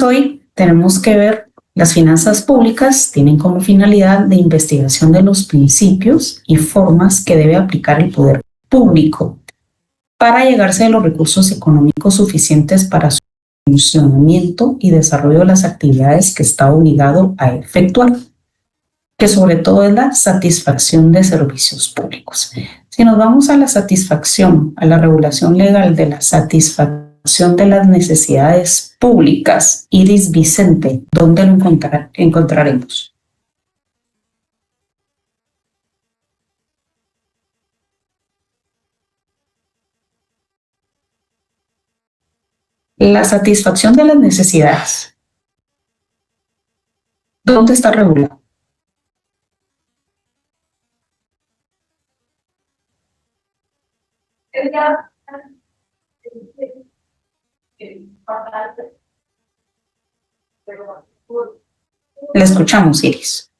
Hoy tenemos que ver las finanzas públicas tienen como finalidad de investigación de los principios y formas que debe aplicar el poder público para llegarse de los recursos económicos suficientes para su funcionamiento y desarrollo de las actividades que está obligado a efectuar, que sobre todo es la satisfacción de servicios públicos. Si nos vamos a la satisfacción, a la regulación legal de la satisfacción de las necesidades públicas, Iris Vicente, ¿dónde lo encontraremos? La satisfacción de las necesidades, ¿dónde está regulado? Le escuchamos, Iris.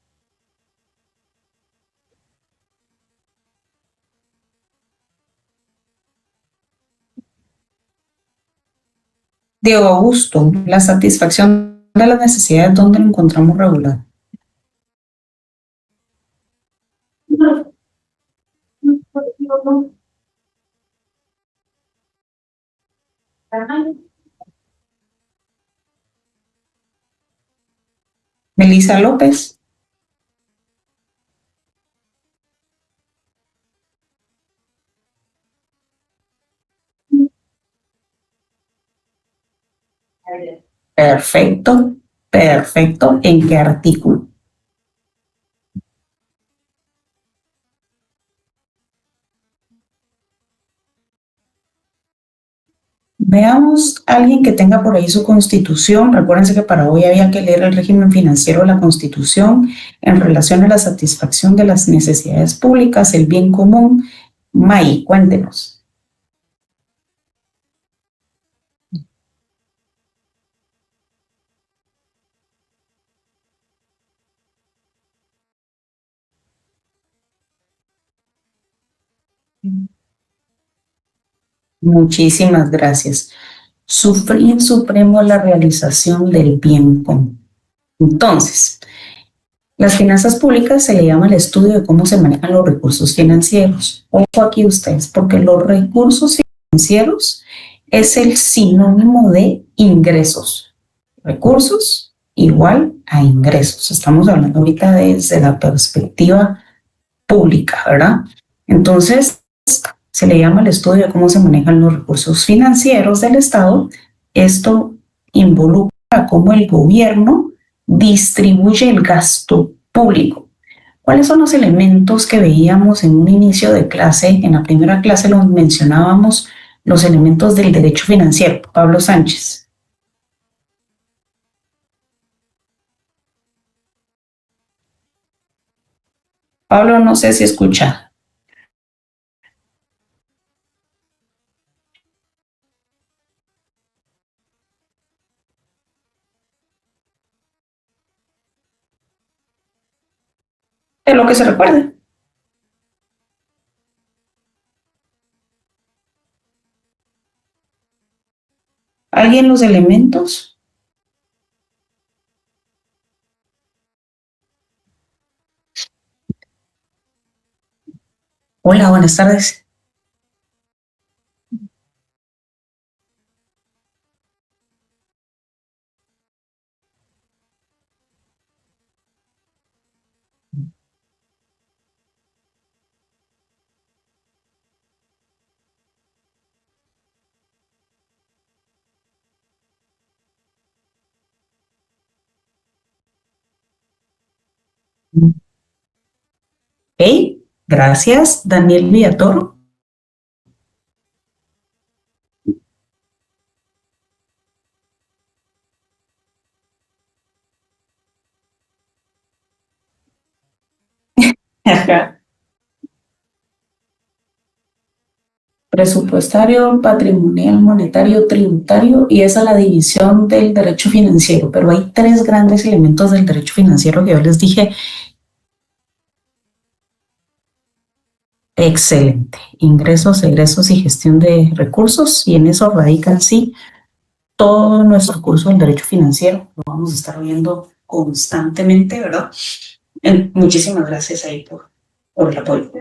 Diego Augusto, la satisfacción de las necesidades, ¿dónde lo encontramos regulado? Melissa López. Perfecto, perfecto. ¿En qué artículo? Veamos a alguien que tenga por ahí su constitución. Recuérdense que para hoy había que leer el régimen financiero de la constitución en relación a la satisfacción de las necesidades públicas, el bien común. May, cuéntenos. Muchísimas gracias. Fin supremo la realización del bien común. Entonces, las finanzas públicas se le llama el estudio de cómo se manejan los recursos financieros. Ojo aquí ustedes, porque los recursos financieros es el sinónimo de ingresos. Recursos igual a ingresos. Estamos hablando ahorita desde la perspectiva pública, ¿verdad? Entonces, se le llama el estudio de cómo se manejan los recursos financieros del Estado. Esto involucra cómo el gobierno distribuye el gasto público. ¿Cuáles son los elementos que veíamos en un inicio de clase? En la primera clase los mencionábamos, los elementos del derecho financiero. Pablo Sánchez. Pablo, no sé si escucha. De lo que se recuerde. ¿Alguien los elementos? Hola, buenas tardes. Ok, gracias. Daniel Villatoro. Presupuestario, patrimonial, monetario, tributario, y esa es la división del derecho financiero. Pero hay tres grandes elementos del derecho financiero que yo les dije. Excelente. Ingresos, egresos y gestión de recursos, y en eso radican, sí, todo nuestro curso del derecho financiero. Lo vamos a estar viendo constantemente, ¿verdad? Muchísimas gracias ahí por el apoyo.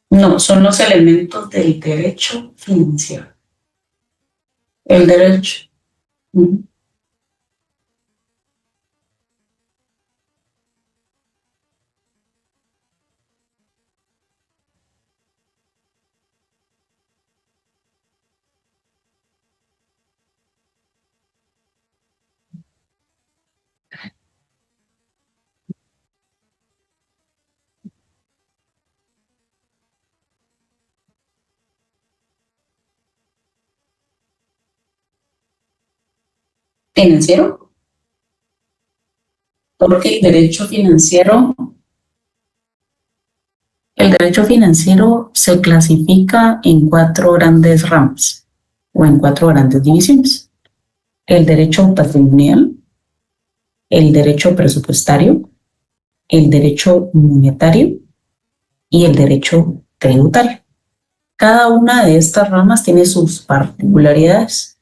No, son los elementos del derecho financiero. El derecho. Financiero, porque el derecho financiero se clasifica en cuatro grandes ramas o en cuatro grandes divisiones. El derecho patrimonial, el derecho presupuestario, el derecho monetario y el derecho tributario. Cada una de estas ramas tiene sus particularidades.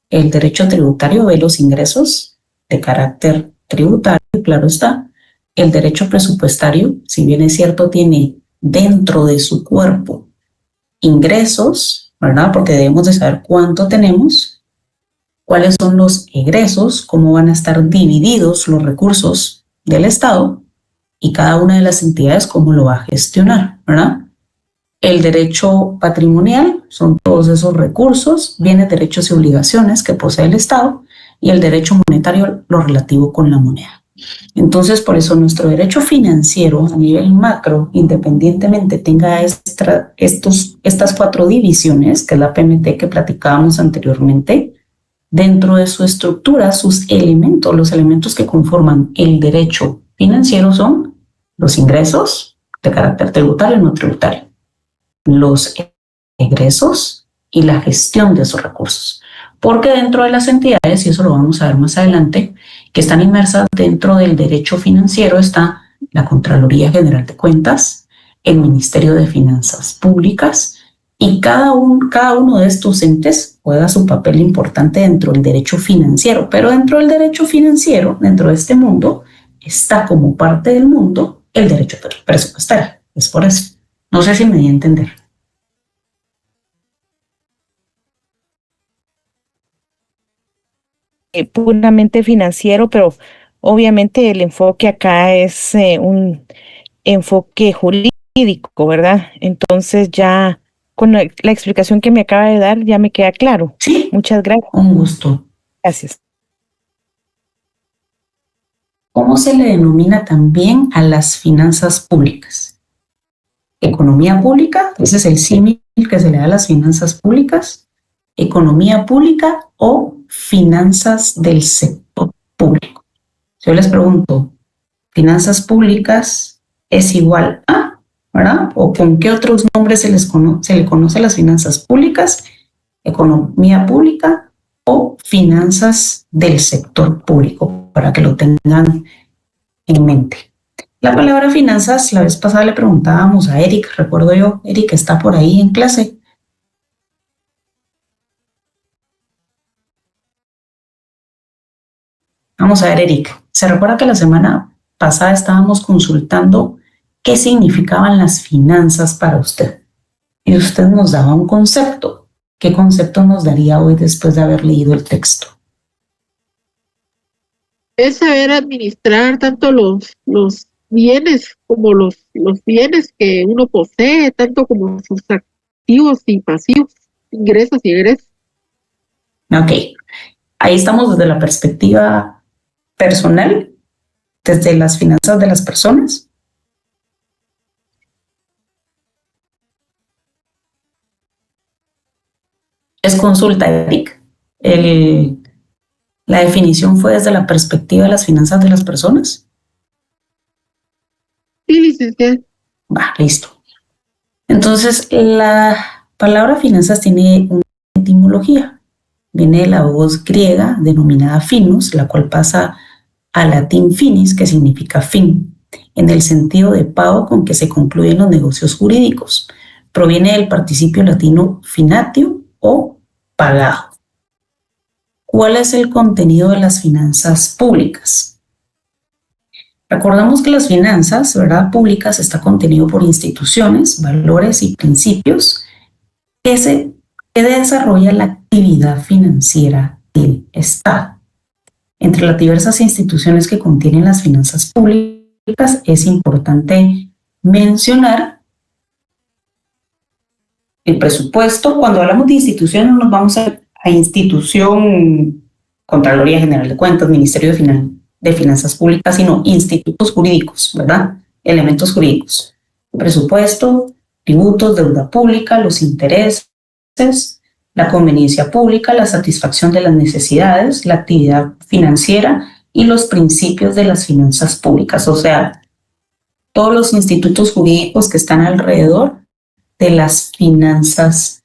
El derecho tributario ve los ingresos de carácter tributario, claro está. El derecho presupuestario, si bien es cierto, tiene dentro de su cuerpo ingresos, ¿verdad? Porque debemos de saber cuánto tenemos, cuáles son los egresos, cómo van a estar divididos los recursos del Estado y cada una de las entidades cómo lo va a gestionar, ¿verdad? El derecho patrimonial son todos esos recursos, bienes, derechos y obligaciones que posee el Estado, y el derecho monetario, lo relativo con la moneda. Entonces, por eso nuestro derecho financiero a nivel macro, independientemente tenga estas cuatro divisiones, que es la PMT que platicábamos anteriormente, dentro de su estructura, sus elementos, los elementos que conforman el derecho financiero son los ingresos de carácter tributario y no tributario, los egresos y la gestión de esos recursos. Porque dentro de las entidades, y eso lo vamos a ver más adelante, que están inmersas dentro del derecho financiero, está la Contraloría General de Cuentas, el Ministerio de Finanzas Públicas, y cada uno de estos entes juega su papel importante dentro del derecho financiero. Pero dentro del derecho financiero, dentro de este mundo, está como parte del mundo el derecho presupuestario. Es por eso. No sé si me di a entender. Puramente financiero, pero obviamente el enfoque acá es un enfoque jurídico, ¿verdad? Entonces ya con la explicación que me acaba de dar ya me queda claro. Sí, Muchas gracias. un gusto. Gracias. ¿Cómo se le denomina también a las finanzas públicas? Economía pública, ese es el símil que se le da a las finanzas públicas. Economía pública o finanzas del sector público. Si yo les pregunto, finanzas públicas es igual a, ¿verdad? ¿O con qué otros nombres se le conoce a las finanzas públicas? Economía pública o finanzas del sector público, para que lo tengan en mente. La palabra finanzas, la vez pasada le preguntábamos a Eric, recuerdo yo, Eric está por ahí en clase. Vamos a ver, Eric, ¿se recuerda que la semana pasada estábamos consultando qué significaban las finanzas para usted? Y usted nos daba un concepto. ¿Qué concepto nos daría hoy después de haber leído el texto? Es saber administrar tanto los bienes como los bienes que uno posee, tanto como sus activos y pasivos, ingresos y egresos. Ok, ahí estamos desde la perspectiva personal, desde las finanzas de las personas. Es consulta, Eric. El ¿La definición fue desde la perspectiva de las finanzas de las personas? Sí, licenciada. Va, listo. Entonces, la palabra finanzas tiene una etimología. Viene de la voz griega denominada finus, la cual pasa al latín finis, que significa fin, en el sentido de pago con que se concluyen los negocios jurídicos. Proviene del participio latino finatio o pagado. ¿Cuál es el contenido de las finanzas públicas? Recordamos que las finanzas, ¿verdad?, públicas está contenido por instituciones, valores y principios que desarrolla la actividad financiera del Estado. Entre las diversas instituciones que contienen las finanzas públicas es importante mencionar el presupuesto. Cuando hablamos de instituciones nos vamos a institución, Contraloría General de Cuentas, Ministerio de Finanzas Públicas, sino institutos jurídicos, ¿verdad? Elementos jurídicos. Presupuesto, tributos, deuda pública, los intereses, la conveniencia pública, la satisfacción de las necesidades, la actividad financiera y los principios de las finanzas públicas, o sea, todos los institutos jurídicos que están alrededor de las finanzas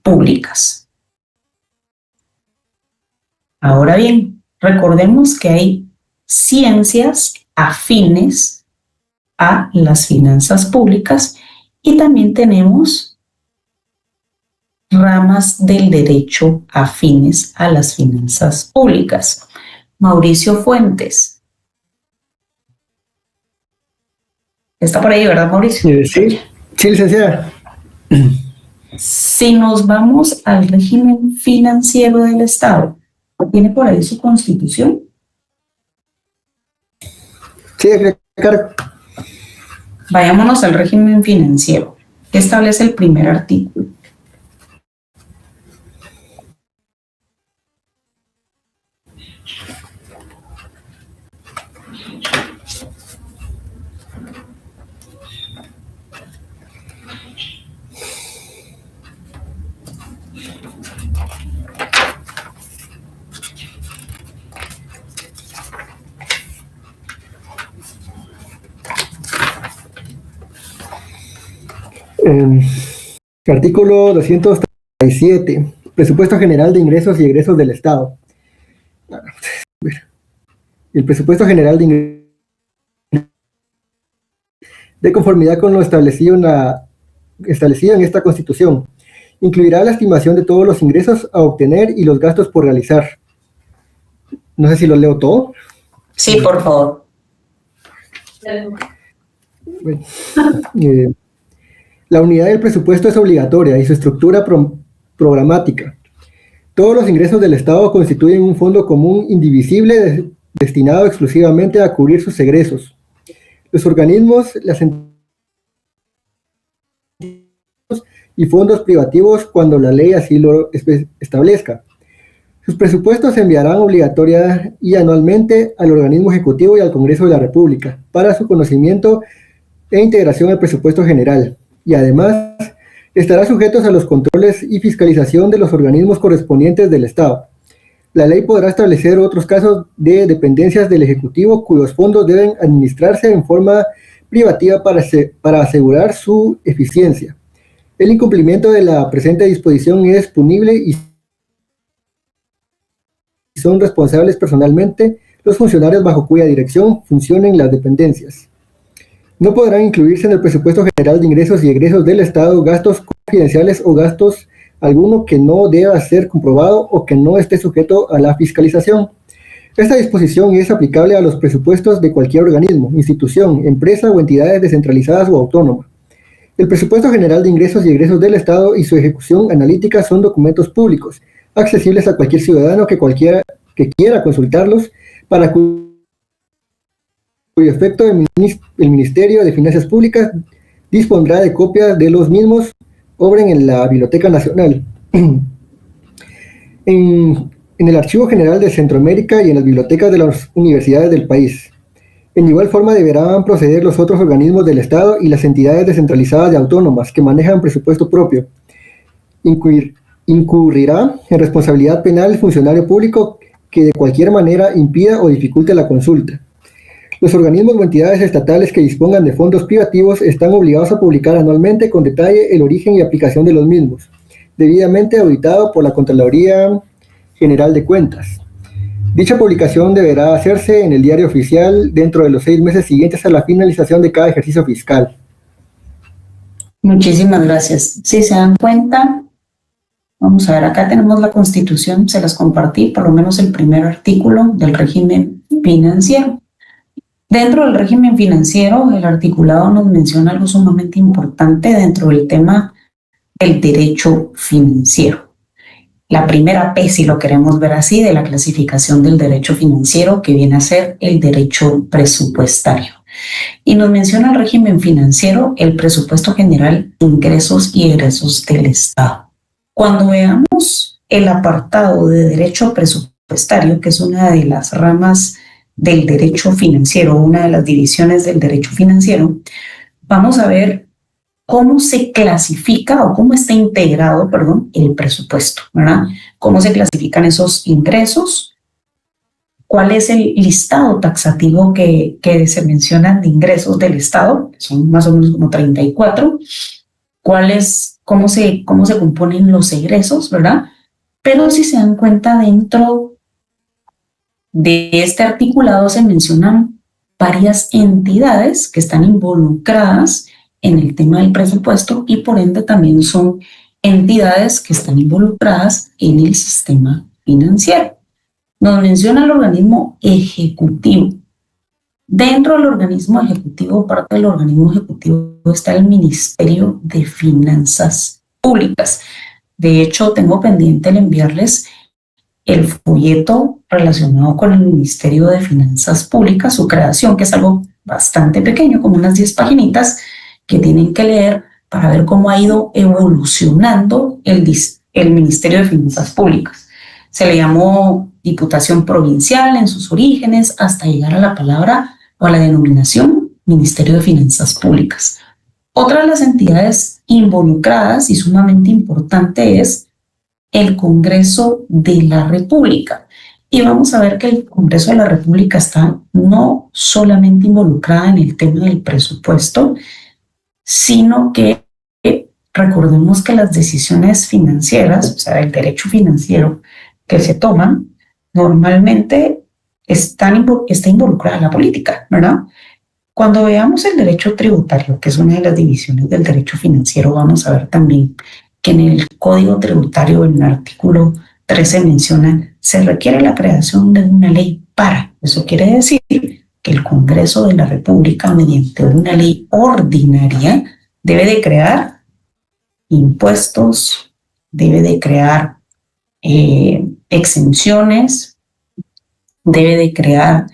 públicas. Ahora bien, recordemos que hay ciencias afines a las finanzas públicas y también tenemos ramas del derecho afines a las finanzas públicas. Mauricio Fuentes. Está por ahí, ¿verdad, Mauricio? Sí, licenciada. Si nos vamos al régimen financiero del Estado, ¿tiene por ahí su constitución? Sí, claro. Vayámonos al régimen financiero. ¿Qué establece el primer artículo? Artículo 237. Presupuesto general de ingresos y egresos del Estado. El presupuesto general de ingresos, de conformidad con lo establecido en esta Constitución, incluirá la estimación de todos los ingresos a obtener y los gastos por realizar. No sé si lo leo todo. Sí, por favor. Bueno, la unidad del presupuesto es obligatoria y su estructura programática. Todos los ingresos del Estado constituyen un fondo común indivisible destinado exclusivamente a cubrir sus egresos. Los organismos, las entidades y fondos privativos cuando la ley así lo establezca. Sus presupuestos se enviarán obligatoria y anualmente al organismo ejecutivo y al Congreso de la República para su conocimiento e integración al presupuesto general, y además estará sujetos a los controles y fiscalización de los organismos correspondientes del Estado. La ley podrá establecer otros casos de dependencias del Ejecutivo cuyos fondos deben administrarse en forma privativa para asegurar su eficiencia. El incumplimiento de la presente disposición es punible y son responsables personalmente los funcionarios bajo cuya dirección funcionen las dependencias. No podrán incluirse en el presupuesto general de ingresos y egresos del Estado gastos confidenciales o gastos alguno que no deba ser comprobado o que no esté sujeto a la fiscalización. Esta disposición es aplicable a los presupuestos de cualquier organismo, institución, empresa o entidades descentralizadas o autónomas. El presupuesto general de ingresos y egresos del Estado y su ejecución analítica son documentos públicos, accesibles a cualquier ciudadano que quiera consultarlos, para cuyo efecto el Ministerio de Finanzas Públicas dispondrá de copias de los mismos, obren en la Biblioteca Nacional, en el Archivo General de Centroamérica y en las bibliotecas de las universidades del país. En igual forma deberán proceder los otros organismos del Estado y las entidades descentralizadas y autónomas que manejan presupuesto propio. Incurrirá en responsabilidad penal el funcionario público que de cualquier manera impida o dificulte la consulta. Los organismos o entidades estatales que dispongan de fondos privativos están obligados a publicar anualmente con detalle el origen y aplicación de los mismos, debidamente auditado por la Contraloría General de Cuentas. Dicha publicación deberá hacerse en el Diario Oficial dentro de los 6 meses siguientes a la finalización de cada ejercicio fiscal. Muchísimas gracias. Si se dan cuenta, vamos a ver, acá tenemos la Constitución, se las compartí, por lo menos el primer artículo del régimen financiero. Dentro del régimen financiero, el articulado nos menciona algo sumamente importante dentro del tema del derecho financiero. La primera P, si lo queremos ver así, de la clasificación del derecho financiero, que viene a ser el derecho presupuestario. Y nos menciona el régimen financiero, el presupuesto general, ingresos y egresos del Estado. Cuando veamos el apartado de derecho presupuestario, que es una de las ramas del derecho financiero, una de las divisiones del derecho financiero, vamos a ver cómo se clasifica o cómo está integrado, el presupuesto, ¿verdad? Cómo se clasifican esos ingresos, cuál es el listado taxativo que se mencionan de ingresos del Estado, que son más o menos como 34, cómo se componen los egresos, ¿verdad? Pero si se dan cuenta, dentro de este articulado se mencionan varias entidades que están involucradas en el tema del presupuesto y por ende también son entidades que están involucradas en el sistema financiero. Nos menciona el organismo ejecutivo. Dentro del organismo ejecutivo, parte del organismo ejecutivo está el Ministerio de Finanzas Públicas. De hecho, tengo pendiente el enviarles el folleto relacionado con el Ministerio de Finanzas Públicas, su creación, que es algo bastante pequeño, como unas 10 paginitas que tienen que leer para ver cómo ha ido evolucionando el Ministerio de Finanzas Públicas. Se le llamó Diputación Provincial en sus orígenes hasta llegar a la palabra o a la denominación Ministerio de Finanzas Públicas. Otra de las entidades involucradas y sumamente importante es el Congreso de la República. Y vamos a ver que el Congreso de la República está no solamente involucrada en el tema del presupuesto, sino que recordemos que las decisiones financieras, o sea, el derecho financiero que se toman, normalmente está involucrada la política, ¿verdad? Cuando veamos el derecho tributario, que es una de las divisiones del derecho financiero, vamos a ver también que en el Código Tributario, en el artículo 13 menciona, se requiere la creación de una ley para. Eso quiere decir que el Congreso de la República, mediante una ley ordinaria, debe de crear impuestos, debe de crear exenciones, debe de crear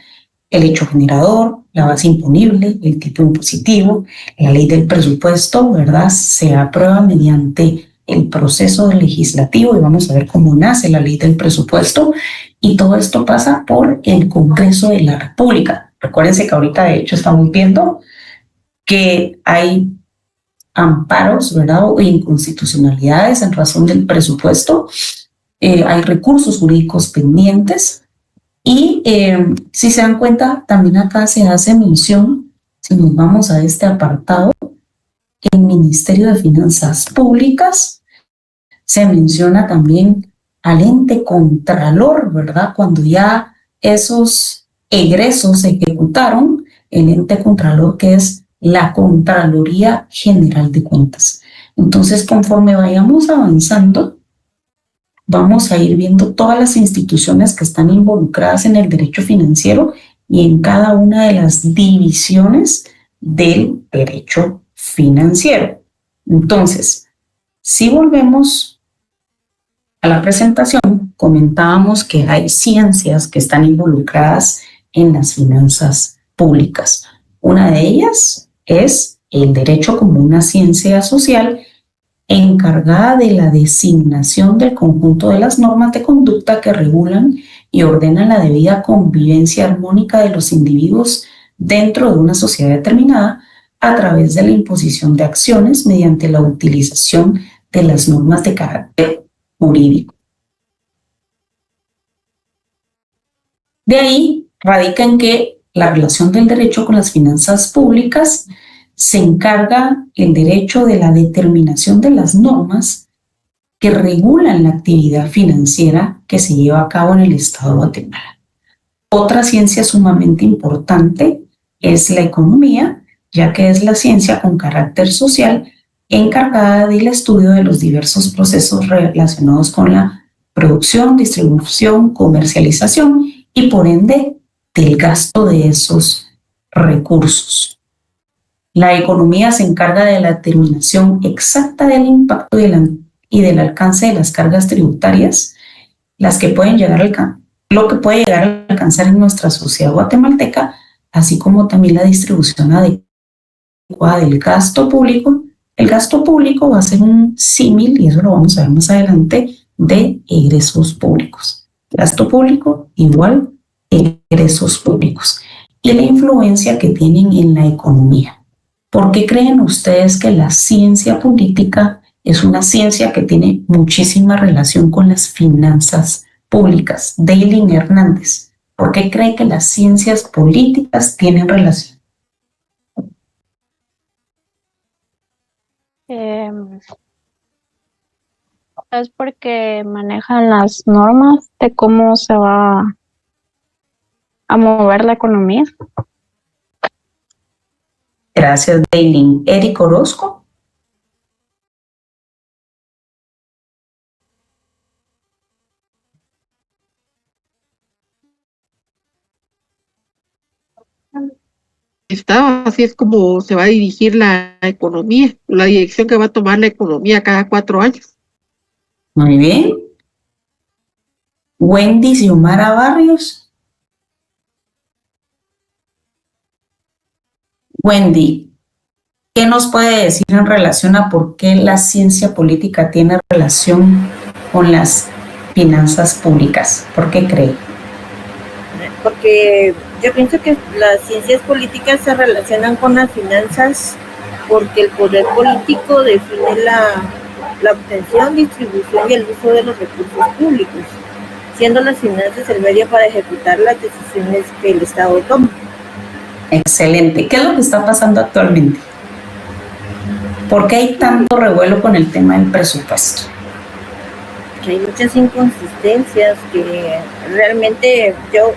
el hecho generador, la base imponible, el tipo impositivo, la ley del presupuesto, ¿verdad? Se aprueba mediante el proceso legislativo y vamos a ver cómo nace la ley del presupuesto y todo esto pasa por el Congreso de la República. Recuérdense que ahorita de hecho estamos viendo que hay amparos, ¿verdad? O inconstitucionalidades en razón del presupuesto, hay recursos jurídicos pendientes y si se dan cuenta, también acá se hace mención, si nos vamos a este apartado, el Ministerio de Finanzas Públicas, se menciona también al ente contralor, ¿verdad? Cuando ya esos egresos se ejecutaron, el ente contralor que es la Contraloría General de Cuentas. Entonces, conforme vayamos avanzando, vamos a ir viendo todas las instituciones que están involucradas en el derecho financiero y en cada una de las divisiones del derecho financiero. Entonces, si volvemos a la presentación, comentábamos que hay ciencias que están involucradas en las finanzas públicas. Una de ellas es el derecho como una ciencia social encargada de la designación del conjunto de las normas de conducta que regulan y ordenan la debida convivencia armónica de los individuos dentro de una sociedad determinada a través de la imposición de acciones mediante la utilización de las normas de carácter jurídico. De ahí radica en que la relación del derecho con las finanzas públicas se encarga el derecho de la determinación de las normas que regulan la actividad financiera que se lleva a cabo en el Estado de Guatemala. Otra ciencia sumamente importante es la economía, ya que es la ciencia con carácter social encargada del estudio de los diversos procesos relacionados con la producción, distribución, comercialización y por ende del gasto de esos recursos. La economía se encarga de la determinación exacta del impacto y del alcance de las cargas tributarias, las que pueden llegar a lo que puede llegar a alcanzar en nuestra sociedad guatemalteca, así como también la distribución adecuada del gasto público. El gasto público va a ser un símil, y eso lo vamos a ver más adelante, de egresos públicos. Gasto público igual egresos públicos. Y la influencia que tienen en la economía. ¿Por qué creen ustedes que la ciencia política es una ciencia que tiene muchísima relación con las finanzas públicas? Daylin Hernández, ¿por qué cree que las ciencias políticas tienen relación? Es porque manejan las normas de cómo se va a mover la economía. Gracias, Daylin. Eric Orozco. Así es como se va a dirigir la economía, la dirección que va a tomar la economía cada 4 años. Muy bien. Wendy Xiomara Barrios. Wendy, ¿qué nos puede decir en relación a por qué la ciencia política tiene relación con las finanzas públicas? ¿Por qué cree? Porque yo pienso que las ciencias políticas se relacionan con las finanzas porque el poder político define la obtención, distribución y el uso de los recursos públicos, siendo las finanzas el medio para ejecutar las decisiones que el Estado toma. Excelente. ¿Qué es lo que está pasando actualmente? ¿Por qué hay tanto revuelo con el tema del presupuesto? Hay muchas inconsistencias que realmente yo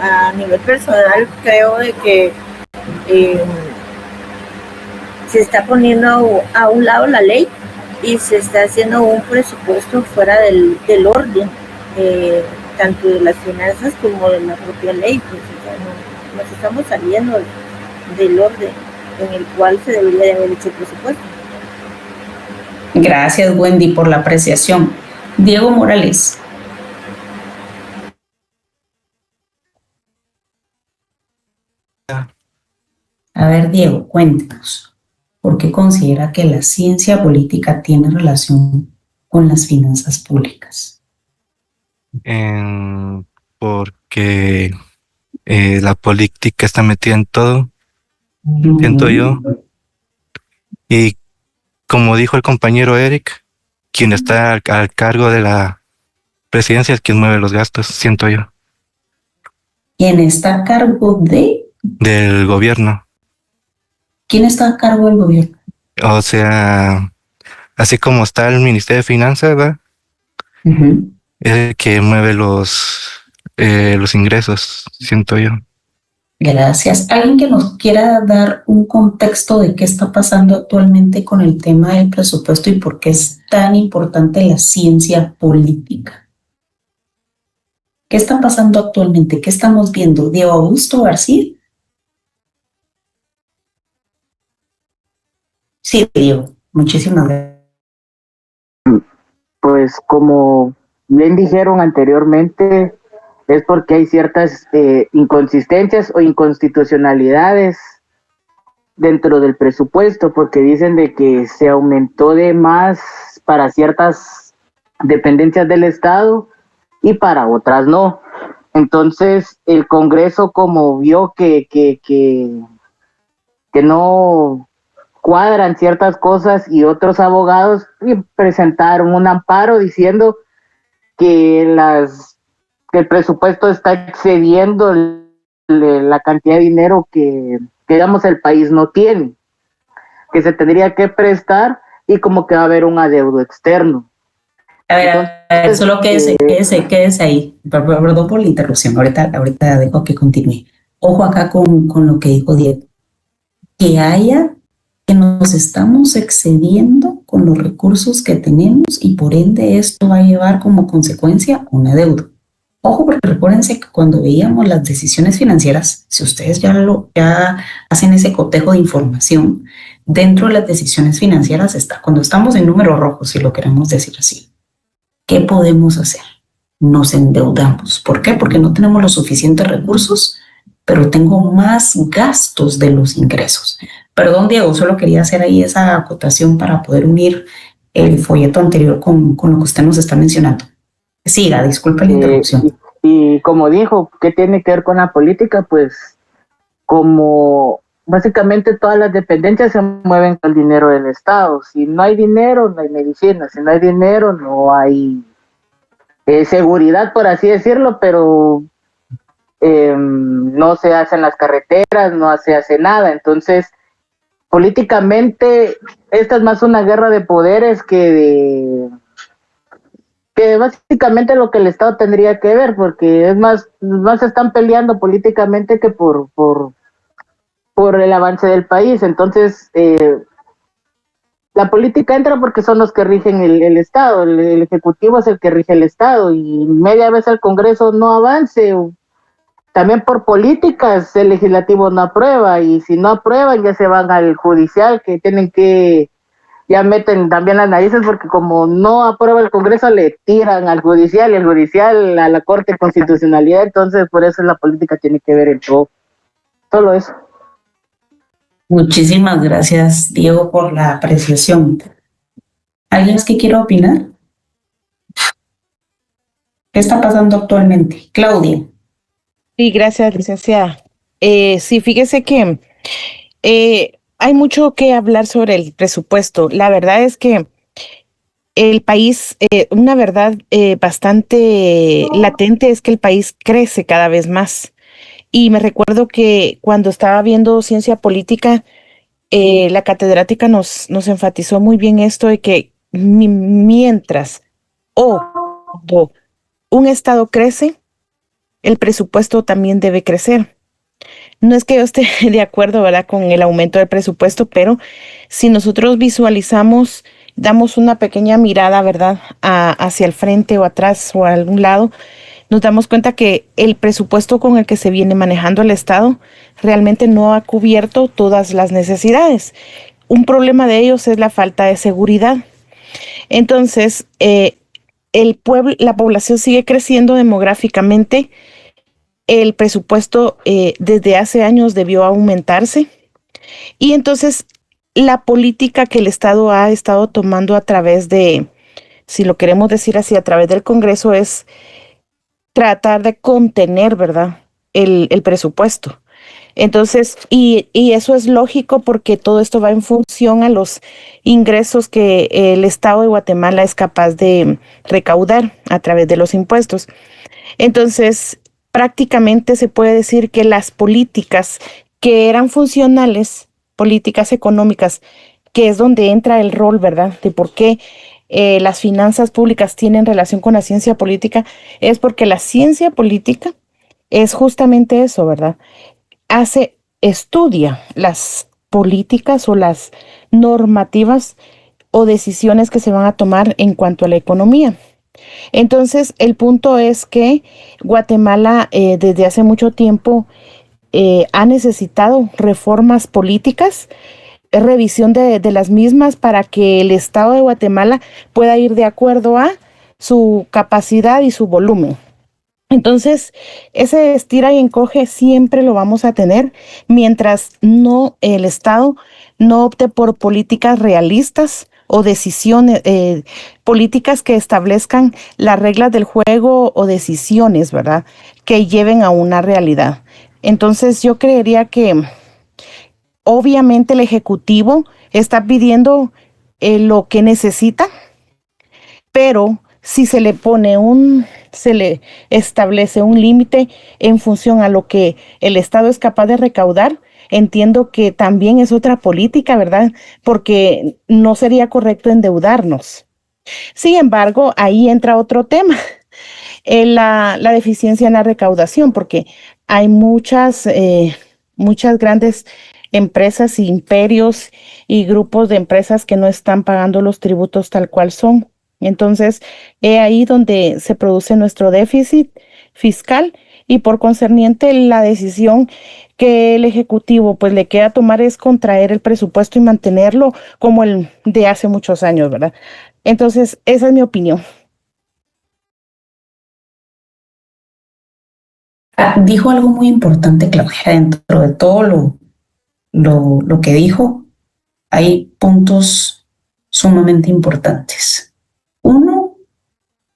a nivel personal creo de que se está poniendo a un lado la ley y se está haciendo un presupuesto fuera del orden, tanto de las finanzas como de la propia ley, pues nos estamos saliendo del orden en el cual se debería de haber hecho el presupuesto. Gracias, Wendy, por la apreciación. Diego Morales. A ver, Diego, cuéntenos, ¿por qué considera que la ciencia política tiene relación con las finanzas públicas? Porque la política está metida en todo, siento yo. Y como dijo el compañero Eric, quien está al cargo de la presidencia es quien mueve los gastos, siento yo. ¿Quién está a cargo del gobierno? ¿Quién está a cargo del gobierno? O sea, así como está el Ministerio de Finanzas, ¿verdad? Es el que mueve los ingresos, siento yo. Gracias. ¿Alguien que nos quiera dar un contexto de qué está pasando actualmente con el tema del presupuesto y por qué es tan importante la ciencia política? ¿Qué está pasando actualmente? ¿Qué estamos viendo? Diego Augusto García. Sí, Diego. Muchísimas gracias. Pues como bien dijeron anteriormente, es porque hay ciertas inconsistencias o inconstitucionalidades dentro del presupuesto, porque dicen de que se aumentó de más para ciertas dependencias del Estado y para otras no. Entonces el Congreso, como vio que no cuadran ciertas cosas, y otros abogados presentaron un amparo diciendo que las que el presupuesto está excediendo la cantidad de dinero que, digamos, el país no tiene, que se tendría que prestar y como que va a haber un adeudo externo. A ver, solo quédese ahí. Perdón por la interrupción. Ahorita dejo que continúe. Ojo acá con lo que dijo Diego. Que nos estamos excediendo con los recursos que tenemos y por ende esto va a llevar como consecuencia una deuda. Ojo, porque recuérdense que cuando veíamos las decisiones financieras, si ustedes ya hacen ese cotejo de información, dentro de las decisiones financieras está, cuando estamos en números rojos, si lo queremos decir así, ¿qué podemos hacer? Nos endeudamos. ¿Por qué? Porque no tenemos los suficientes recursos, pero tengo más gastos de los ingresos. Perdón, Diego, solo quería hacer ahí esa acotación para poder unir el folleto anterior con lo que usted nos está mencionando. Siga, disculpe la interrupción. Y como dijo, ¿qué tiene que ver con la política? Pues como básicamente todas las dependencias se mueven con el dinero del Estado. Si no hay dinero, no hay medicina. Si no hay dinero, no hay seguridad, por así decirlo, pero no se hacen las carreteras, no se hace nada. Entonces, políticamente, esta es más una guerra de poderes que básicamente lo que el Estado tendría que ver, porque es más se están peleando políticamente que por el avance del país. Entonces, la política entra porque son los que rigen el Estado, el Ejecutivo es el que rige el Estado, y media vez el Congreso no avance, también por políticas el legislativo no aprueba, y si no aprueban ya se van al judicial, que tienen que, ya meten también las narices, porque como no aprueba el Congreso le tiran al judicial, y el judicial a la Corte de Constitucionalidad. Entonces por eso la política tiene que ver en todo, solo eso. Muchísimas gracias, Diego, por la apreciación. ¿Alguien más que quiera opinar? ¿Qué está pasando actualmente? Claudia. Sí, gracias, licenciada. Sí, fíjese que hay mucho que hablar sobre el presupuesto. La verdad es que el país, una verdad bastante latente es que el país crece cada vez más. Y me recuerdo que cuando estaba viendo ciencia política, la catedrática nos enfatizó muy bien esto de que mientras un estado crece, el presupuesto también debe crecer. No es que yo esté de acuerdo, ¿verdad?, con el aumento del presupuesto, pero si nosotros visualizamos, damos una pequeña mirada, ¿verdad?, hacia el frente o atrás o a algún lado, nos damos cuenta que el presupuesto con el que se viene manejando el Estado realmente no ha cubierto todas las necesidades. Un problema de ellos es la falta de seguridad. Entonces, la población sigue creciendo demográficamente. El presupuesto desde hace años debió aumentarse. Y entonces, la política que el Estado ha estado tomando a través de, si lo queremos decir así, a través del Congreso, es tratar de contener, ¿verdad?, el presupuesto. Entonces, y eso es lógico porque todo esto va en función a los ingresos que el Estado de Guatemala es capaz de recaudar a través de los impuestos. Entonces, prácticamente se puede decir que las políticas que eran funcionales, políticas económicas, que es donde entra el rol, ¿verdad?, de por qué las finanzas públicas tienen relación con la ciencia política, es porque la ciencia política es justamente eso, ¿verdad? Estudia las políticas o las normativas o decisiones que se van a tomar en cuanto a la economía. Entonces, el punto es que Guatemala desde hace mucho tiempo ha necesitado reformas políticas, revisión de las mismas para que el Estado de Guatemala pueda ir de acuerdo a su capacidad y su volumen. Entonces, ese estira y encoge siempre lo vamos a tener mientras el Estado no opte por políticas realistas o decisiones, políticas que establezcan las reglas del juego o decisiones, ¿verdad?, que lleven a una realidad. Entonces, yo creería que obviamente el Ejecutivo está pidiendo lo que necesita, pero si se le pone se le establece un límite en función a lo que el Estado es capaz de recaudar. Entiendo que también es otra política, ¿verdad? Porque no sería correcto endeudarnos. Sin embargo, ahí entra otro tema, la deficiencia en la recaudación, porque hay muchas grandes empresas, imperios y grupos de empresas que no están pagando los tributos tal cual son. Entonces, es ahí donde se produce nuestro déficit fiscal y por concerniente la decisión que el Ejecutivo pues le queda tomar es contraer el presupuesto y mantenerlo como el de hace muchos años, ¿verdad? Entonces, esa es mi opinión. Dijo algo muy importante, Claudia, dentro de todo lo que dijo, hay puntos sumamente importantes. Uno,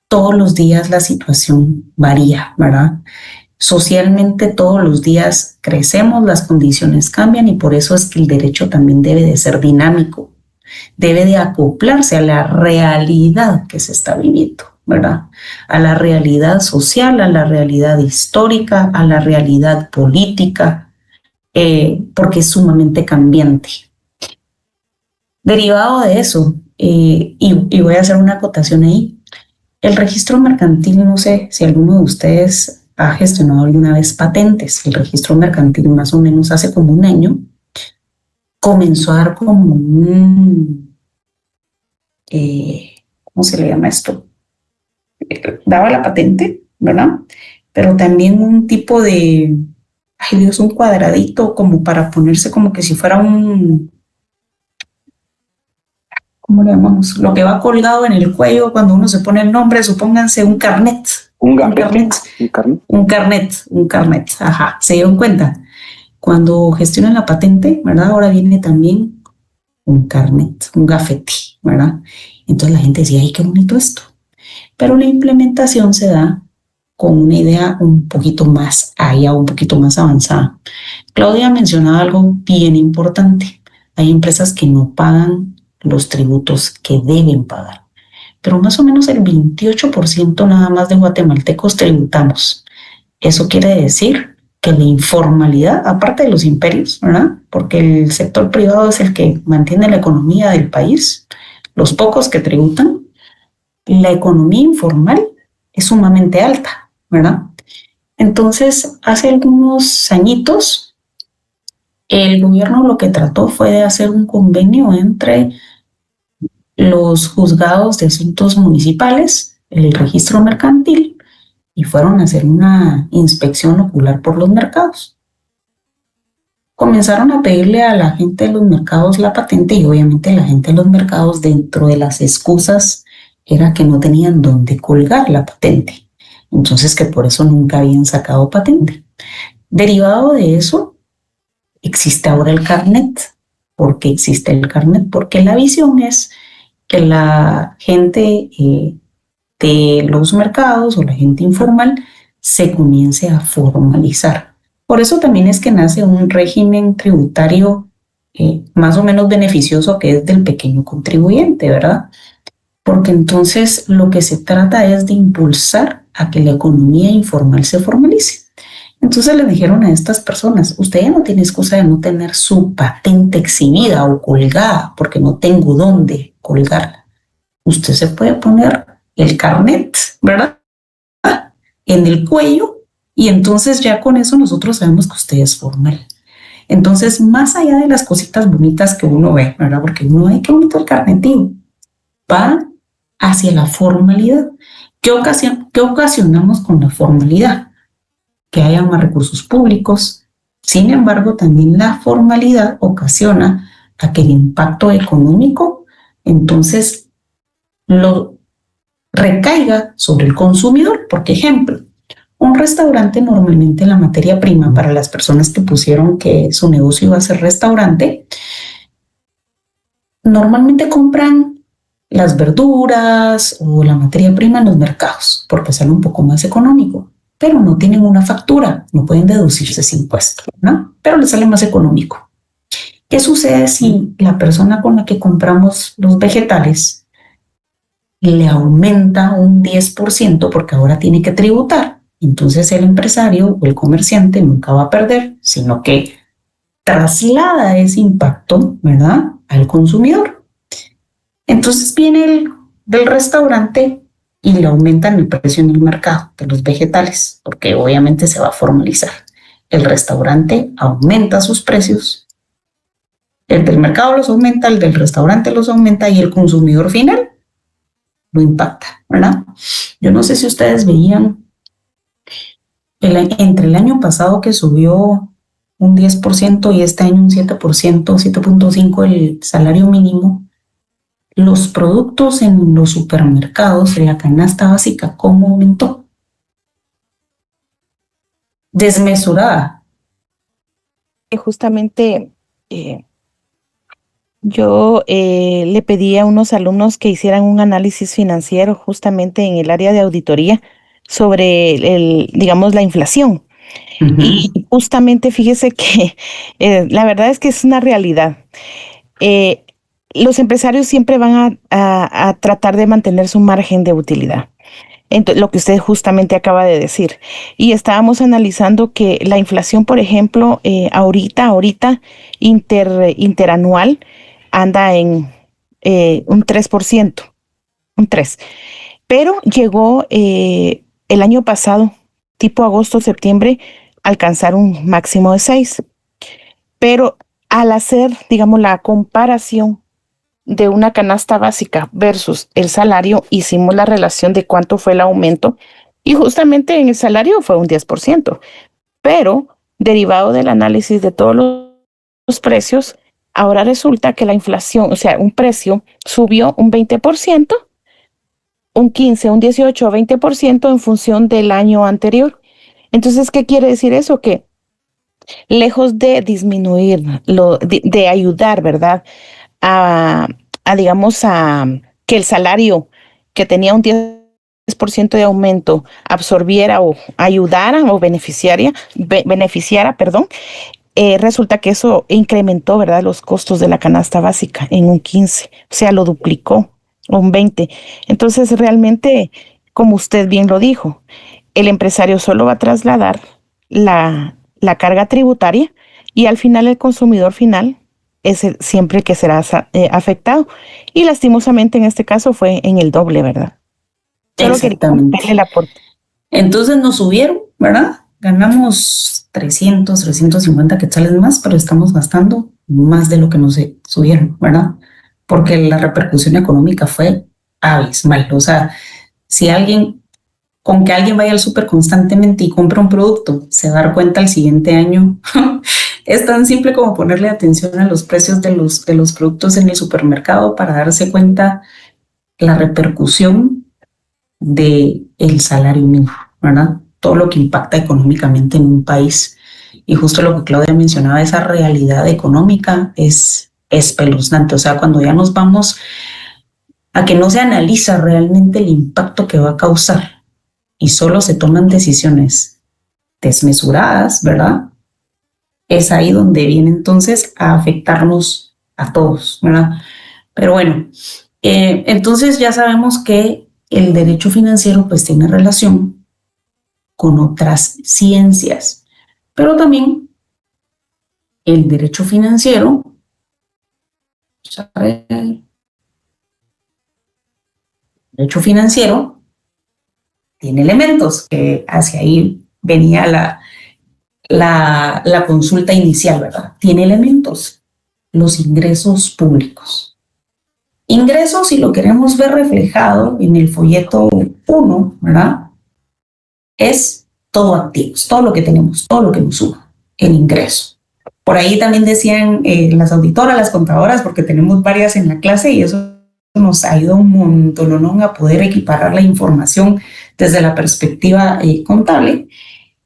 todos los días la situación varía, ¿verdad? Socialmente todos los días crecemos, las condiciones cambian y por eso es que el derecho también debe de ser dinámico, debe de acoplarse a la realidad que se está viviendo, ¿verdad? A la realidad social, a la realidad histórica, a la realidad política, porque es sumamente cambiante. Derivado de eso, y voy a hacer una acotación ahí, el registro mercantil, no sé si alguno de ustedes ha gestionado alguna vez patentes. El registro mercantil más o menos hace como un año comenzó a dar como ¿cómo se le llama esto? Daba la patente, ¿verdad? Pero también un tipo de, ay Dios, un cuadradito como para ponerse como que si fuera ¿cómo le llamamos? Lo que va colgado en el cuello cuando uno se pone el nombre, supónganse un carnet. Un carnet, ajá, ¿se dieron cuenta? Cuando gestionan la patente, ¿verdad? Ahora viene también un carnet, un gafete, ¿verdad? Entonces la gente decía, ay, qué bonito esto. Pero la implementación se da con una idea un poquito más allá, un poquito más avanzada. Claudia mencionaba algo bien importante. Hay empresas que no pagan los tributos que deben pagar, pero más o menos el 28% nada más de guatemaltecos tributamos. Eso quiere decir que la informalidad, aparte de los imperios, ¿verdad? Porque el sector privado es el que mantiene la economía del país, los pocos que tributan, la economía informal es sumamente alta, ¿verdad? Entonces, hace algunos añitos, el gobierno lo que trató fue de hacer un convenio entre los juzgados de asuntos municipales, el registro mercantil, y fueron a hacer una inspección ocular por los mercados. Comenzaron a pedirle a la gente de los mercados la patente y obviamente la gente de los mercados, dentro de las excusas, era que no tenían dónde colgar la patente. Entonces que por eso nunca habían sacado patente. Derivado de eso, existe ahora el carnet. ¿Por qué existe el carnet? Porque la visión es que la gente de los mercados o la gente informal se comience a formalizar. Por eso también es que nace un régimen tributario más o menos beneficioso, que es del pequeño contribuyente, ¿verdad? Porque entonces lo que se trata es de impulsar a que la economía informal se formalice. Entonces le dijeron a estas personas, usted ya no tiene excusa de no tener su patente exhibida o colgada porque no tengo dónde colgarla. Usted se puede poner el carnet, ¿verdad? En el cuello y entonces ya con eso nosotros sabemos que usted es formal. Entonces, más allá de las cositas bonitas que uno ve, ¿verdad? Porque uno ve qué bonito el carnetío, va hacia la formalidad. ¿Qué ocasionamos con la formalidad? Que haya más recursos públicos. Sin embargo, también la formalidad ocasiona a que el impacto económico entonces lo recaiga sobre el consumidor. Por ejemplo, un restaurante, normalmente la materia prima para las personas que pusieron que su negocio iba a ser restaurante, normalmente compran las verduras o la materia prima en los mercados porque sale un poco más económico, pero no tienen una factura, no pueden deducirse ese impuesto, ¿no? Pero les sale más económico. ¿Qué sucede si la persona con la que compramos los vegetales le aumenta un 10% porque ahora tiene que tributar. Entonces el empresario o el comerciante nunca va a perder, sino que traslada ese impacto, ¿verdad?, al consumidor. Entonces viene el del restaurante y le aumentan el precio en el mercado de los vegetales, porque obviamente se va a formalizar. El restaurante aumenta sus precios, el del mercado los aumenta, el del restaurante los aumenta y el consumidor final lo impacta, ¿verdad? Yo no sé si ustedes veían entre el año pasado que subió un 10% y este año un 7%, 7.5% el salario mínimo, los productos en los supermercados, en la canasta básica, ¿cómo aumentó? Desmesurada. Justamente yo le pedí a unos alumnos que hicieran un análisis financiero justamente en el área de auditoría sobre digamos, la inflación. Y justamente fíjese que la verdad es que es una realidad. Los empresarios siempre van a tratar de mantener su margen de utilidad. Entonces, lo que usted justamente acaba de decir. Y estábamos analizando que la inflación, por ejemplo, ahorita interanual anda en un 3%, un 3%. Pero llegó el año pasado, tipo agosto, septiembre, alcanzar un máximo de 6%. Pero al hacer, digamos, la comparación de una canasta básica versus el salario, hicimos la relación de cuánto fue el aumento y justamente en el salario fue un 10%, pero derivado del análisis de todos los precios, ahora resulta que la inflación, o sea, un precio subió un 20%, un 15, un 18 o 20% en función del año anterior. Entonces, ¿qué quiere decir eso? Que lejos de disminuir, de ayudar, ¿verdad?, digamos, a que el salario que tenía un 10% de aumento absorbiera o ayudara o beneficiara, resulta que eso incrementó, ¿verdad?, los costos de la canasta básica en un 15%, o sea, lo duplicó, un 20%. Entonces, realmente, como usted bien lo dijo, el empresario solo va a trasladar la carga tributaria y al final el consumidor final es siempre que será afectado. Y lastimosamente en este caso fue en el doble, ¿verdad? Solo Exactamente. quería el aporte. Entonces nos subieron, ¿verdad? Ganamos 350 quetzales más, pero estamos gastando más de lo que nos subieron, ¿verdad? Porque la repercusión económica fue abismal. O sea, si con que alguien vaya al súper constantemente y compre un producto, se va a dar cuenta el siguiente año. Es tan simple como ponerle atención a los precios de los productos en el supermercado para darse cuenta la repercusión del salario mínimo, ¿verdad? Todo lo que impacta económicamente en un país. Y justo lo que Claudia mencionaba, esa realidad económica es espeluznante. O sea, cuando ya nos vamos a que no se analiza realmente el impacto que va a causar y solo se toman decisiones desmesuradas, ¿verdad? Es ahí donde viene entonces a afectarnos a todos, ¿verdad? Pero bueno, entonces ya sabemos que el derecho financiero pues tiene relación con otras ciencias, pero también el derecho financiero, el derecho financiero tiene elementos, que hacia ahí venía la consulta inicial, ¿verdad? Tiene elementos, los ingresos públicos. Ingresos, si lo queremos ver reflejado en el folleto 1, ¿verdad? Es todo activos, todo lo que tenemos, todo lo que nos suma, el ingreso. Por ahí también decían las auditoras, las contadoras, porque tenemos varias en la clase y eso nos ayuda un montón, ¿no?, a poder equiparar la información desde la perspectiva contable,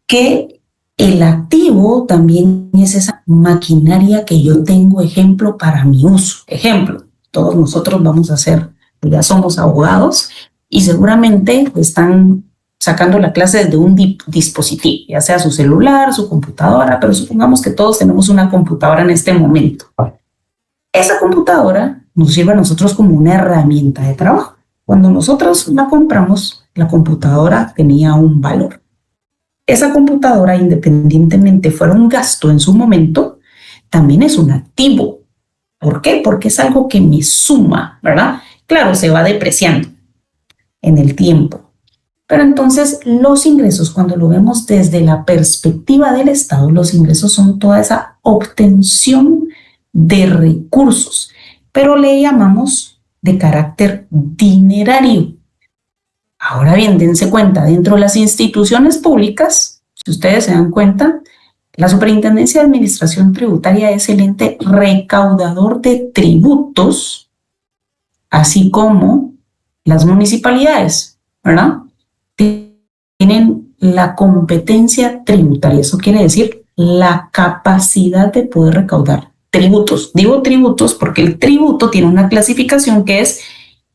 que el activo también es esa maquinaria que yo tengo, ejemplo, para mi uso. Ejemplo, todos nosotros vamos a ser, ya somos abogados y seguramente están sacando la clase desde un dispositivo, ya sea su celular, su computadora, pero supongamos que todos tenemos una computadora en este momento. Esa computadora nos sirve a nosotros como una herramienta de trabajo. Cuando nosotros la compramos, la computadora tenía un valor. Esa computadora, independientemente fuera un gasto en su momento, también es un activo. ¿Por qué? Porque es algo que me suma, ¿verdad? Claro, se va depreciando en el tiempo. Pero entonces los ingresos, cuando lo vemos desde la perspectiva del Estado, los ingresos son toda esa obtención de recursos, pero le llamamos de carácter dinerario. Ahora bien, dense cuenta, dentro de las instituciones públicas, si ustedes se dan cuenta, la Superintendencia de Administración Tributaria es el ente recaudador de tributos, así como las municipalidades, ¿verdad? Tienen la competencia tributaria, eso quiere decir la capacidad de poder recaudar tributos. Digo tributos porque el tributo tiene una clasificación que es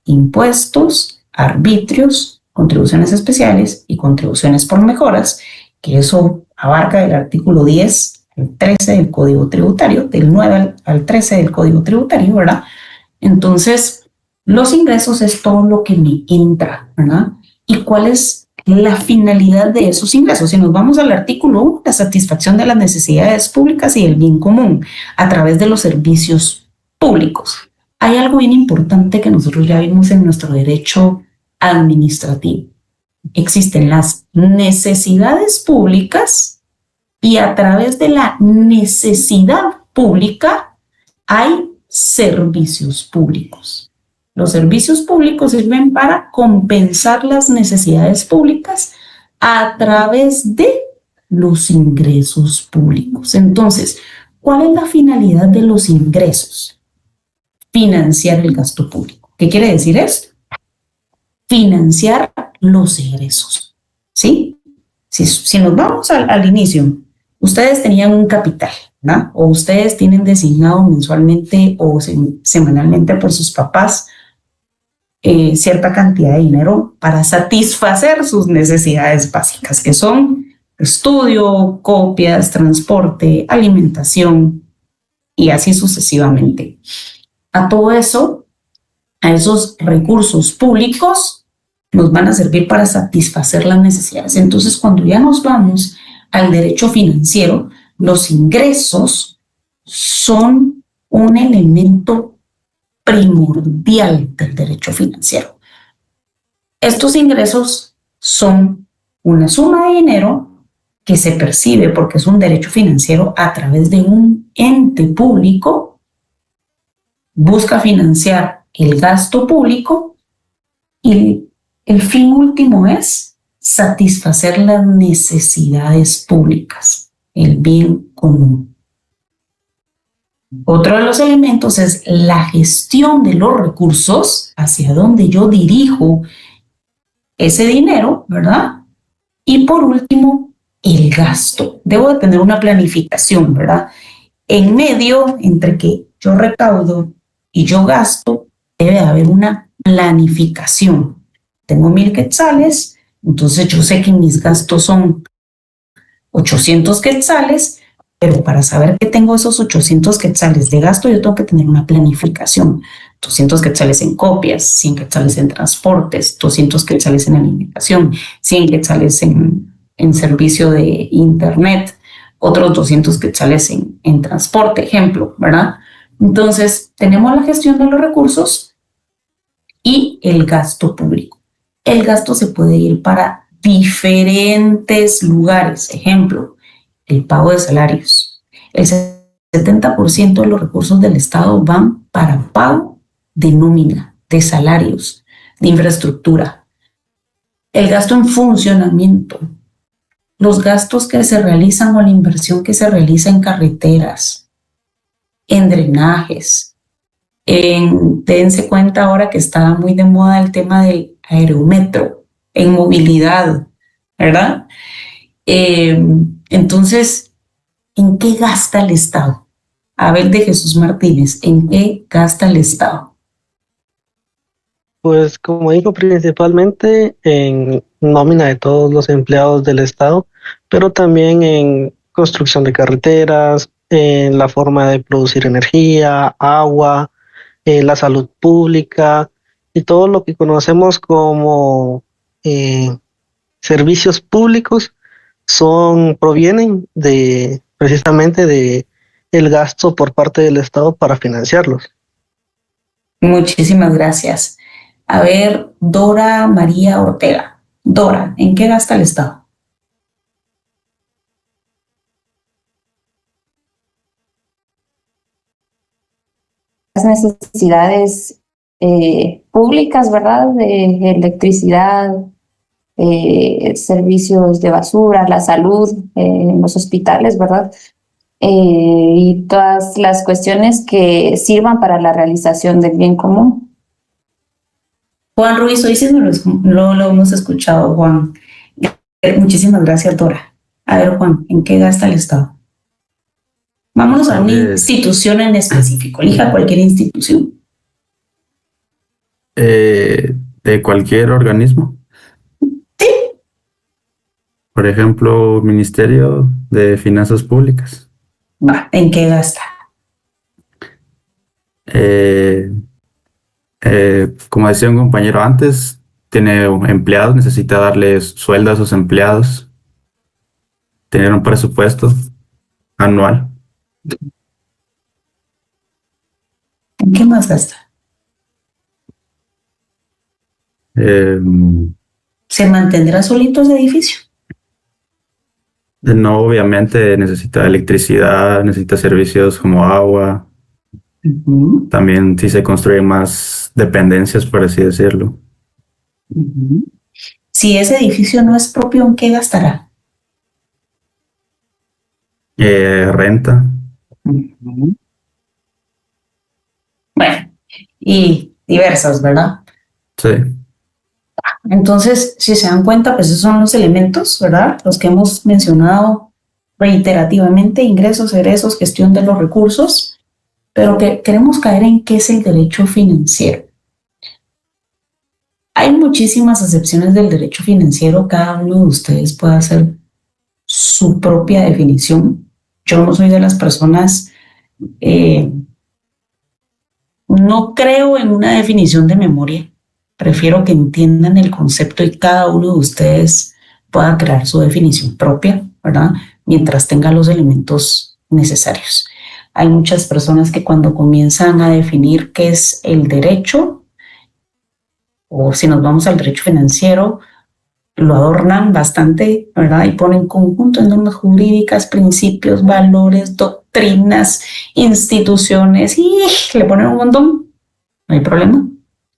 impuestos, arbitrios, contribuciones especiales y contribuciones por mejoras, que eso abarca del artículo 10 al 13 del Código Tributario, del 9 al 13 del Código Tributario, ¿verdad? Entonces, los ingresos es todo lo que me entra, ¿verdad? ¿Y cuál es la finalidad de esos ingresos? Si nos vamos al artículo 1, la satisfacción de las necesidades públicas y el bien común a través de los servicios públicos. Hay algo bien importante que nosotros ya vimos en nuestro derecho administrativo. Existen las necesidades públicas y a través de la necesidad pública hay servicios públicos. Los servicios públicos sirven para compensar las necesidades públicas a través de los ingresos públicos. Entonces, ¿cuál es la finalidad de los ingresos? Financiar el gasto público. ¿Qué quiere decir esto? Financiar los egresos, ¿sí? Si nos vamos al inicio, ustedes tenían un capital, ¿no? O ustedes tienen designado mensualmente o semanalmente por sus papás cierta cantidad de dinero para satisfacer sus necesidades básicas, que son estudio, copias, transporte, alimentación y así sucesivamente. A todo eso, a esos recursos públicos, nos van a servir para satisfacer las necesidades. Entonces, cuando ya nos vamos al derecho financiero, los ingresos son un elemento primordial del derecho financiero. Estos ingresos son una suma de dinero que se percibe porque es un derecho financiero a través de un ente público, busca financiar el gasto público y el fin último es satisfacer las necesidades públicas, el bien común. Otro de los elementos es la gestión de los recursos, hacia donde yo dirijo ese dinero, ¿verdad? Y por último, el gasto. Debo de tener una planificación, ¿verdad? En medio, entre que yo recaudo y yo gasto, debe haber una planificación. Tengo 1,000 quetzales, entonces yo sé que mis gastos son 800 quetzales, pero para saber que tengo esos 800 quetzales de gasto, yo tengo que tener una planificación. 200 quetzales en copias, 100 quetzales en transportes, 200 quetzales en alimentación, 100 quetzales en servicio de internet, otros 200 quetzales en transporte, ejemplo, ¿verdad? Entonces, tenemos la gestión de los recursos y el gasto público. El gasto se puede ir para diferentes lugares. Ejemplo, el pago de salarios. El 70% de los recursos del Estado van para pago de nómina, de salarios, de infraestructura. El gasto en funcionamiento. Los gastos que se realizan o la inversión que se realiza en carreteras, en drenajes. Dense cuenta ahora que está muy de moda el tema del aerometro, en movilidad, ¿verdad? Entonces, ¿en qué gasta el Estado? Abel de Jesús Martínez, ¿en qué gasta el Estado? Pues como dijo, principalmente en nómina de todos los empleados del Estado, pero también en construcción de carreteras, en la forma de producir energía, agua, la salud pública, y todo lo que conocemos como servicios públicos provienen precisamente de el gasto por parte del Estado para financiarlos. Muchísimas gracias. A ver, Dora María Ortega. Dora, ¿en qué gasta el Estado? Las necesidades públicas, ¿verdad? De electricidad, servicios de basura, la salud, en los hospitales, ¿verdad? Y todas las cuestiones que sirvan para la realización del bien común. Juan Ruiz, hoy sí no lo hemos escuchado, Juan. Muchísimas gracias, Dora. A ver, Juan, ¿en qué gasta el Estado? Vámonos a una institución en específico. Elija cualquier institución. De cualquier organismo. Sí. Por ejemplo, Ministerio de Finanzas Públicas. Va, ¿en qué gasta? Como decía un compañero antes, tiene empleados, necesita darles sueldo a sus empleados, tener un presupuesto anual. ¿En qué más gasta? ¿Se mantendrá solito ese edificio? No, obviamente necesita electricidad, necesita servicios como agua. También si se construyen más dependencias, por así decirlo. Si ese edificio no es propio, ¿en qué gastará? Renta. Bueno, y diversas, ¿verdad? Sí. Entonces, si se dan cuenta, pues esos son los elementos, ¿verdad? Los que hemos mencionado reiterativamente: ingresos, egresos, gestión de los recursos, pero que queremos caer en qué es el derecho financiero. Hay muchísimas acepciones del derecho financiero, cada uno de ustedes puede hacer su propia definición. Yo no soy de las personas, no creo en una definición de memoria. Prefiero que entiendan el concepto y cada uno de ustedes pueda crear su definición propia, ¿verdad? Mientras tenga los elementos necesarios. Hay muchas personas que cuando comienzan a definir qué es el derecho, o si nos vamos al derecho financiero, lo adornan bastante, ¿verdad? Y ponen conjunto de normas jurídicas, principios, valores, doctrinas, instituciones, y le ponen un montón. No hay problema.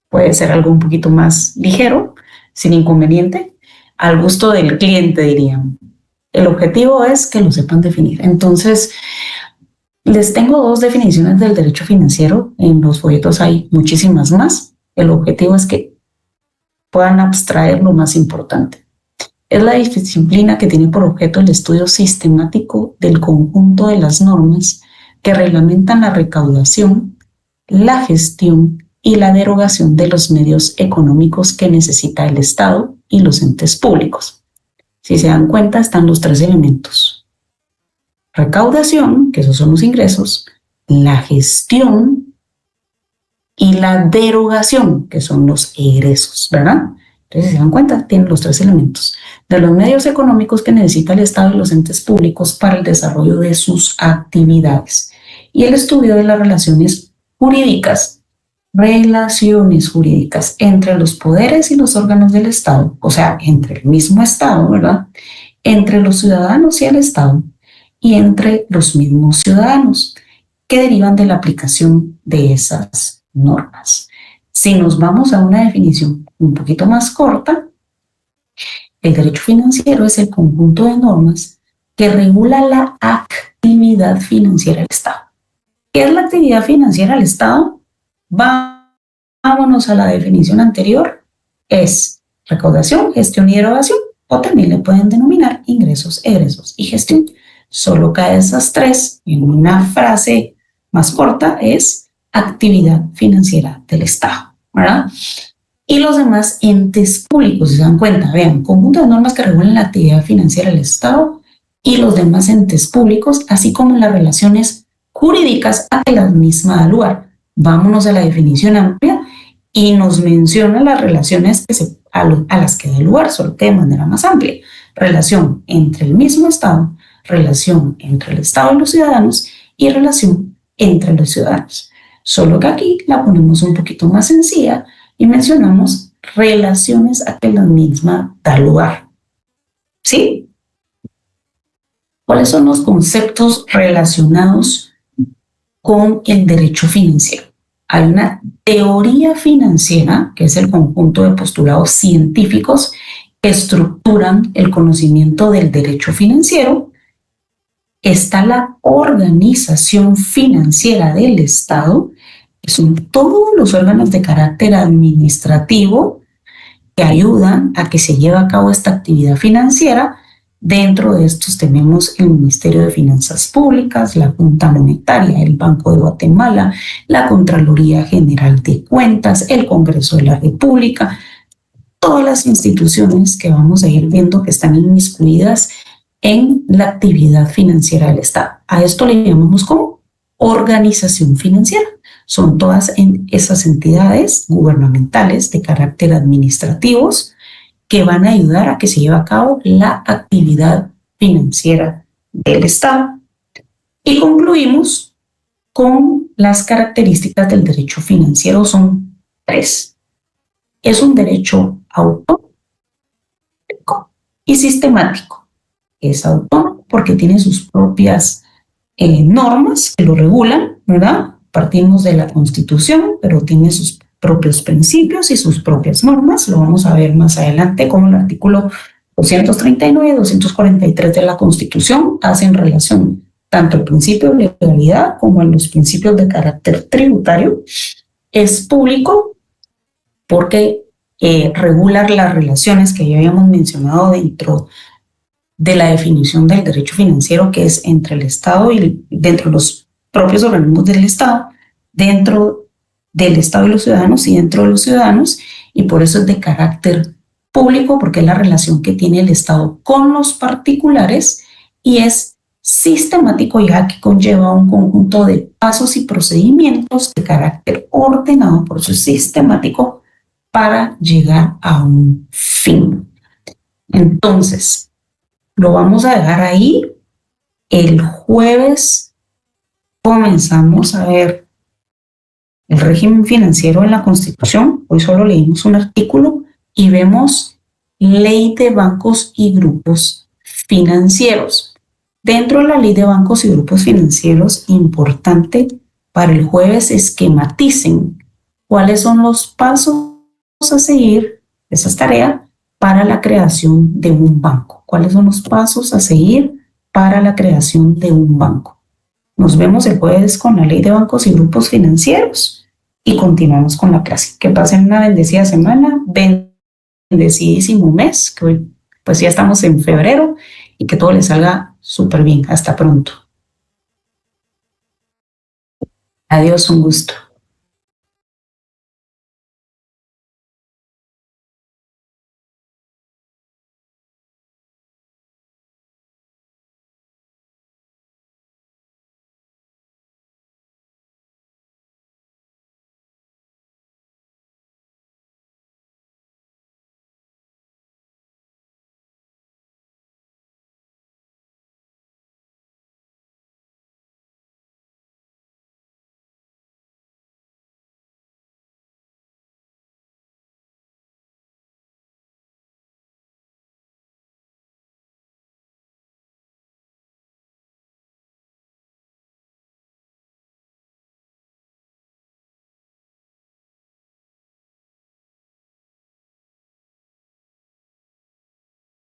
Puede ser algo un poquito más ligero, sin inconveniente, al gusto del cliente, dirían. El objetivo es que lo sepan definir. Entonces, les tengo dos definiciones del derecho financiero. En los folletos hay muchísimas más. El objetivo es que puedan abstraer lo más importante. Es la disciplina que tiene por objeto el estudio sistemático del conjunto de las normas que reglamentan la recaudación, la gestión y la derogación de los medios económicos que necesita el Estado y los entes públicos. Si se dan cuenta, están los tres elementos: recaudación, que esos son los ingresos, la gestión y la derogación, que son los egresos, ¿verdad? Entonces, si se dan cuenta, tienen los tres elementos de los medios económicos que necesita el Estado y los entes públicos para el desarrollo de sus actividades, y el estudio de las relaciones jurídicas entre los poderes y los órganos del Estado, o sea, entre el mismo Estado, ¿verdad? Entre los ciudadanos y el Estado, y entre los mismos ciudadanos que derivan de la aplicación de esas normas. Si nos vamos a una definición un poquito más corta, el derecho financiero es el conjunto de normas que regula la actividad financiera del Estado. ¿Qué es la actividad financiera del Estado? Vámonos a la definición anterior. Es recaudación, gestión y derogación, o también le pueden denominar ingresos, egresos y gestión. Solo cada esas tres, en una frase más corta, es actividad financiera del Estado, ¿verdad? Y los demás entes públicos, si se dan cuenta, vean, conjunto de normas que regulan la actividad financiera del Estado y los demás entes públicos, así como las relaciones jurídicas a que la misma da lugar. Vámonos a la definición amplia y nos menciona las relaciones a las que da lugar, solo que de manera más amplia. Relación entre el mismo Estado, relación entre el Estado y los ciudadanos y relación entre los ciudadanos. Solo que aquí la ponemos un poquito más sencilla y mencionamos relaciones a que la misma da lugar. ¿Sí? ¿Cuáles son los conceptos relacionados con el derecho financiero? Hay una teoría financiera, que es el conjunto de postulados científicos que estructuran el conocimiento del derecho financiero. Está la organización financiera del Estado, que son todos los órganos de carácter administrativo que ayudan a que se lleve a cabo esta actividad financiera. Dentro de estos tenemos el Ministerio de Finanzas Públicas, la Junta Monetaria, el Banco de Guatemala, la Contraloría General de Cuentas, el Congreso de la República, todas las instituciones que vamos a ir viendo que están inmiscuidas en la actividad financiera del Estado. A esto le llamamos como organización financiera. Son todas esas entidades gubernamentales de carácter administrativos que van a ayudar a que se lleve a cabo la actividad financiera del Estado. Y concluimos con las características del derecho financiero. Son 3. Es un derecho autónomo y sistemático. Es autónomo porque tiene sus propias normas que lo regulan, ¿verdad? Partimos de la Constitución, pero tiene sus propios principios y sus propias normas. Lo vamos a ver más adelante, como el artículo 239 y 243 de la Constitución hacen relación tanto al principio de legalidad como a los principios de carácter tributario. Es público porque regula las relaciones que ya habíamos mencionado dentro de la definición del derecho financiero, que es entre el Estado y dentro de los propios organismos del Estado, dentro del Estado y los ciudadanos y dentro de los ciudadanos, y por eso es de carácter público, porque es la relación que tiene el Estado con los particulares, y es sistemático ya que conlleva un conjunto de pasos y procedimientos de carácter ordenado, por eso es sistemático, para llegar a un fin. Entonces, lo vamos a dejar ahí. El jueves comenzamos a ver el régimen financiero en la Constitución. Hoy solo leímos un artículo y vemos ley de bancos y grupos financieros. Dentro de la ley de bancos y grupos financieros, importante para el jueves, esquematicen cuáles son los pasos a seguir, esa es tarea, para la creación de un banco. ¿Cuáles son los pasos a seguir para la creación de un banco? Nos vemos el jueves con la ley de bancos y grupos financieros y continuamos con la clase. Que pasen una bendecida semana, bendecidísimo mes, que hoy pues ya estamos en febrero, y que todo les salga súper bien. Hasta pronto. Adiós, un gusto.